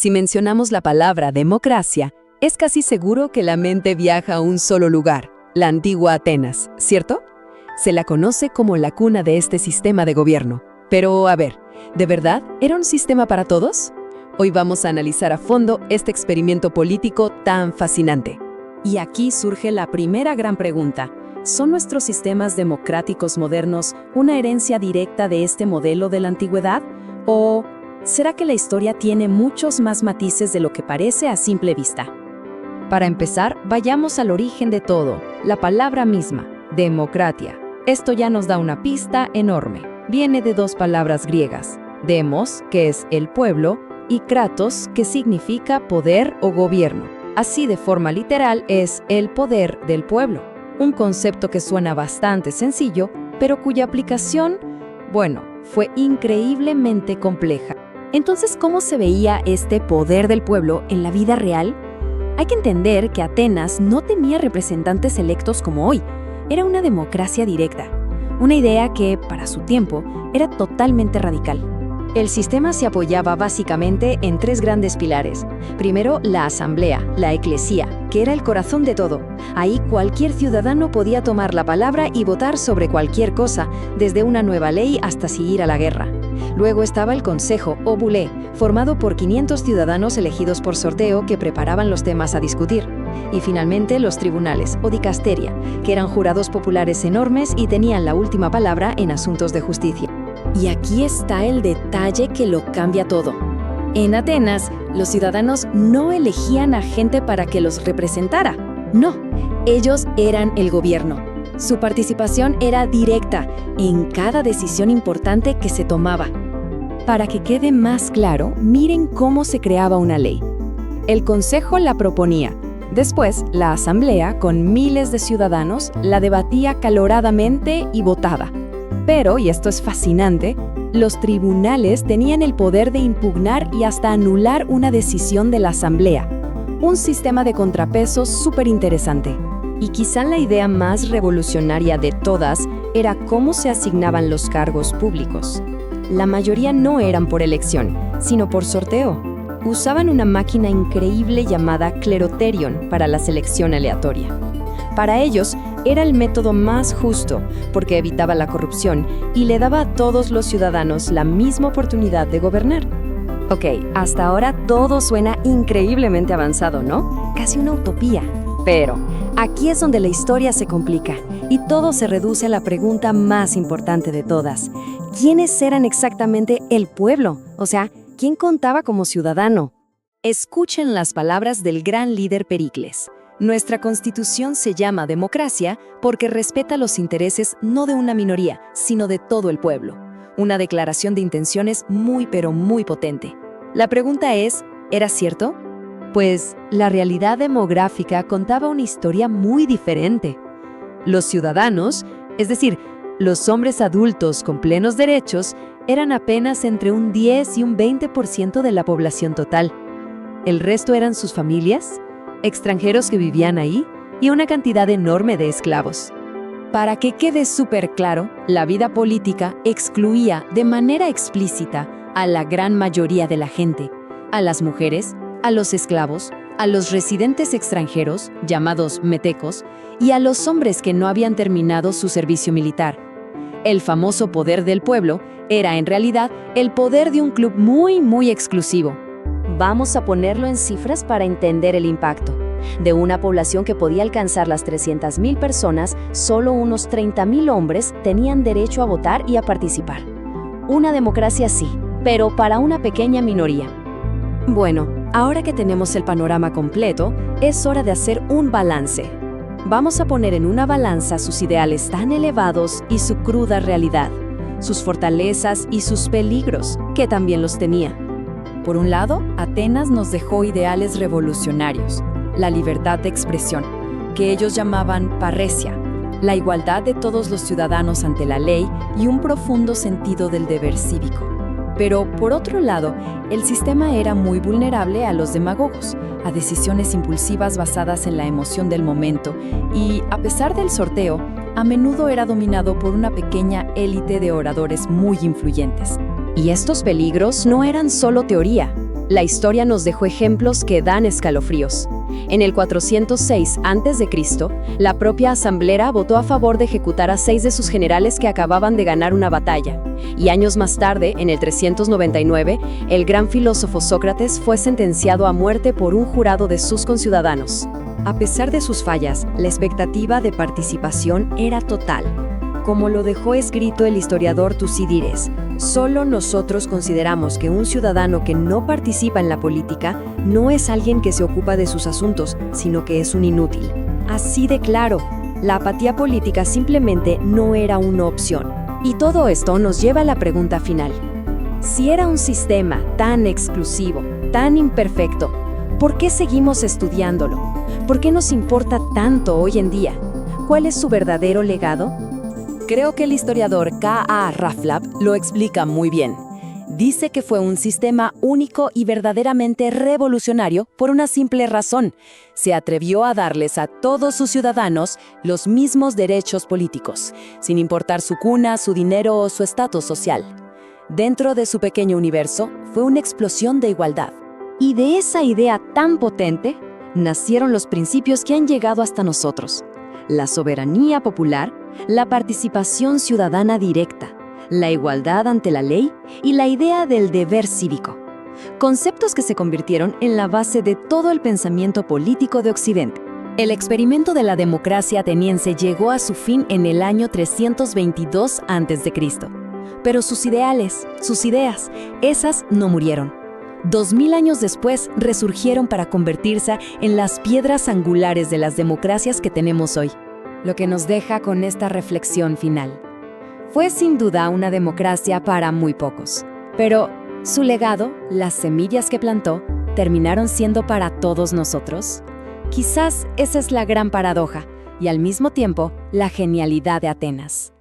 Si mencionamos la palabra democracia, es casi seguro que la mente viaja a un solo lugar, la antigua Atenas, ¿cierto? Se la conoce como la cuna de este sistema de gobierno. Pero, a ver, ¿de verdad era un sistema para todos? Hoy vamos a analizar a fondo este experimento político tan fascinante. Y aquí surge la primera gran pregunta. ¿Son nuestros sistemas democráticos modernos una herencia directa de este modelo de la antigüedad? ¿O será que la historia tiene muchos más matices de lo que parece a simple vista? Para empezar, vayamos al origen de todo, la palabra misma, democratia. Esto ya nos da una pista enorme. Viene de dos palabras griegas, demos, que es el pueblo, y kratos, que significa poder o gobierno. Así de forma literal es el poder del pueblo. Un concepto que suena bastante sencillo, pero cuya aplicación, fue increíblemente compleja. Entonces, ¿cómo se veía este poder del pueblo en la vida real? Hay que entender que Atenas no tenía representantes electos como hoy. Era una democracia directa, una idea que, para su tiempo, era totalmente radical. El sistema se apoyaba básicamente en tres grandes pilares. Primero, la asamblea, la eclesía, que era el corazón de todo. Ahí cualquier ciudadano podía tomar la palabra y votar sobre cualquier cosa, desde una nueva ley hasta si ir a la guerra. Luego estaba el consejo, o bulé, formado por 500 ciudadanos elegidos por sorteo que preparaban los temas a discutir. Y finalmente los tribunales, o dicasteria, que eran jurados populares enormes y tenían la última palabra en asuntos de justicia. Y aquí está el detalle que lo cambia todo. En Atenas, los ciudadanos no elegían a gente para que los representara. No, ellos eran el gobierno. Su participación era directa en cada decisión importante que se tomaba. Para que quede más claro, miren cómo se creaba una ley. El consejo la proponía. Después, la asamblea, con miles de ciudadanos, la debatía acaloradamente y votaba. Pero, y esto es fascinante, los tribunales tenían el poder de impugnar y hasta anular una decisión de la asamblea. Un sistema de contrapesos súper interesante. Y quizá la idea más revolucionaria de todas era cómo se asignaban los cargos públicos. La mayoría no eran por elección, sino por sorteo. Usaban una máquina increíble llamada cleroterion para la selección aleatoria. Para ellos, era el método más justo, porque evitaba la corrupción y le daba a todos los ciudadanos la misma oportunidad de gobernar. Ok, hasta ahora todo suena increíblemente avanzado, ¿no? Casi una utopía. Pero aquí es donde la historia se complica y todo se reduce a la pregunta más importante de todas. ¿Quiénes eran exactamente el pueblo? O sea, ¿quién contaba como ciudadano? Escuchen las palabras del gran líder Pericles. Nuestra Constitución se llama democracia porque respeta los intereses no de una minoría, sino de todo el pueblo. Una declaración de intenciones muy pero muy potente. La pregunta es, ¿era cierto? Pues la realidad demográfica contaba una historia muy diferente. Los ciudadanos, es decir, los hombres adultos con plenos derechos, eran apenas entre un 10 y un 20% de la población total. El resto eran sus familias, extranjeros que vivían ahí y una cantidad enorme de esclavos. Para que quede súper claro, la vida política excluía de manera explícita a la gran mayoría de la gente, a las mujeres, a los esclavos, a los residentes extranjeros, llamados metecos, y a los hombres que no habían terminado su servicio militar. El famoso poder del pueblo era en realidad el poder de un club muy exclusivo. Vamos a ponerlo en cifras para entender el impacto. De una población que podía alcanzar las 300,000 personas, solo unos 30,000 hombres tenían derecho a votar y a participar. Una democracia sí, pero para una pequeña minoría. Bueno, ahora que tenemos el panorama completo, es hora de hacer un balance. Vamos a poner en una balanza sus ideales tan elevados y su cruda realidad, sus fortalezas y sus peligros, que también los tenía. Por un lado, Atenas nos dejó ideales revolucionarios, la libertad de expresión, que ellos llamaban parresia, la igualdad de todos los ciudadanos ante la ley y un profundo sentido del deber cívico. Pero, por otro lado, el sistema era muy vulnerable a los demagogos, a decisiones impulsivas basadas en la emoción del momento y, a pesar del sorteo, a menudo era dominado por una pequeña élite de oradores muy influyentes. Y estos peligros no eran solo teoría. La historia nos dejó ejemplos que dan escalofríos. En el 406 a.C., la propia asamblea votó a favor de ejecutar a 6 de sus generales que acababan de ganar una batalla. Y años más tarde, en el 399, el gran filósofo Sócrates fue sentenciado a muerte por un jurado de sus conciudadanos. A pesar de sus fallas, la expectativa de participación era total. Como lo dejó escrito el historiador Tucídides, solo nosotros consideramos que un ciudadano que no participa en la política no es alguien que se ocupa de sus asuntos, sino que es un inútil. Así de claro, la apatía política simplemente no era una opción. Y todo esto nos lleva a la pregunta final. Si era un sistema tan exclusivo, tan imperfecto, ¿por qué seguimos estudiándolo? ¿Por qué nos importa tanto hoy en día? ¿Cuál es su verdadero legado? Creo que el historiador K.A. Raflab lo explica muy bien. Dice que fue un sistema único y verdaderamente revolucionario por una simple razón. Se atrevió a darles a todos sus ciudadanos los mismos derechos políticos, sin importar su cuna, su dinero o su estatus social. Dentro de su pequeño universo fue una explosión de igualdad. Y de esa idea tan potente, nacieron los principios que han llegado hasta nosotros. La soberanía popular, la participación ciudadana directa, la igualdad ante la ley y la idea del deber cívico. Conceptos que se convirtieron en la base de todo el pensamiento político de Occidente. El experimento de la democracia ateniense llegó a su fin en el año 322 a.C. Pero sus ideales, sus ideas, esas no murieron. 2000 años después resurgieron para convertirse en las piedras angulares de las democracias que tenemos hoy. Lo que nos deja con esta reflexión final. Fue sin duda una democracia para muy pocos, pero su legado, las semillas que plantó, terminaron siendo para todos nosotros. Quizás esa es la gran paradoja y al mismo tiempo la genialidad de Atenas.